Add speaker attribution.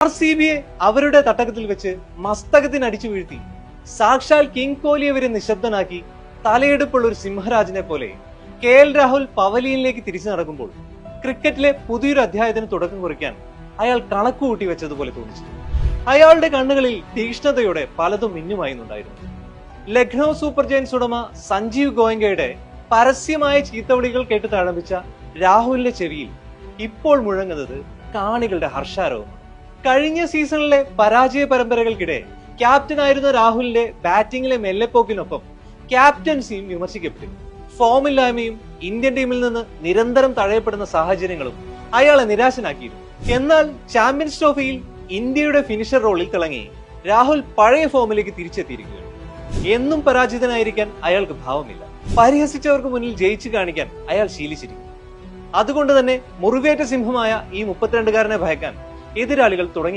Speaker 1: RCBയെ അവരുടെ തട്ടകത്തിൽ വെച്ച് മസ്തകത്തിന് അടിച്ചു വീഴ്ത്തി സാക്ഷാൽ കിങ് കോഹ്ലിയെ വരെ നിശബ്ദനാക്കി തലയെടുപ്പുള്ള ഒരു സിംഹരാജനെ പോലെ KL രാഹുൽ പവലിയനിലേക്ക് തിരിച്ചു നടക്കുമ്പോൾ ക്രിക്കറ്റിലെ പുതിയൊരു അധ്യായത്തിന് തുടക്കം കുറിക്കാൻ അയാൾ കണക്ക് കൂട്ടി വെച്ചതുപോലെ തോന്നിച്ചു. അയാളുടെ കണ്ണുകളിൽ തീക്ഷ്ണതയോടെ പലതും മിന്നുമായിരുന്നുണ്ടായിരുന്നു. ലക്നൌ സൂപ്പർ ജയൻസ് ഉടമ സഞ്ജീവ് ഗോയങ്കയുടെ പരസ്യമായ ചീത്തവിളികൾ കേട്ട് തഴമ്പിച്ച രാഹുലിന്റെ ചെവിയിൽ ഇപ്പോൾ മുഴങ്ങുന്നത് കാണികളുടെ ഹർഷാരവമാണ്. കഴിഞ്ഞ സീസണിലെ പരാജയ പരമ്പരകൾക്കിടെ ക്യാപ്റ്റനായിരുന്ന രാഹുലിന്റെ ബാറ്റിംഗിലെ മെല്ലെപ്പോക്കിനൊപ്പം ക്യാപ്റ്റൻസിയും വിമർശിക്കപ്പെട്ടു. ഫോമില്ലായ്മയും ഇന്ത്യൻ ടീമിൽ നിന്ന് നിരന്തരം തഴയപ്പെടുന്ന സാഹചര്യങ്ങളും അയാളെ നിരാശനാക്കിയിരുന്നു. എന്നാൽ ചാമ്പ്യൻസ് ട്രോഫിയിൽ ഇന്ത്യയുടെ ഫിനിഷർ റോളിൽ തിളങ്ങി രാഹുൽ പഴയ ഫോമിലേക്ക് തിരിച്ചെത്തിയിരിക്കുകയാണ്. എന്നും പരാജിതനായിരിക്കാൻ അയാൾക്ക് ഭാവമില്ല. പരിഹസിച്ചവർക്ക് മുന്നിൽ ജയിച്ചു കാണിക്കാൻ അയാൾ ശീലിച്ചിരിക്കുന്നു. അതുകൊണ്ട് തന്നെ മുറിവേറ്റ സിംഹമായ ഈ 32-കാരനെ ഭയക്കാൻ എതിരാളികൾ തുടങ്ങി.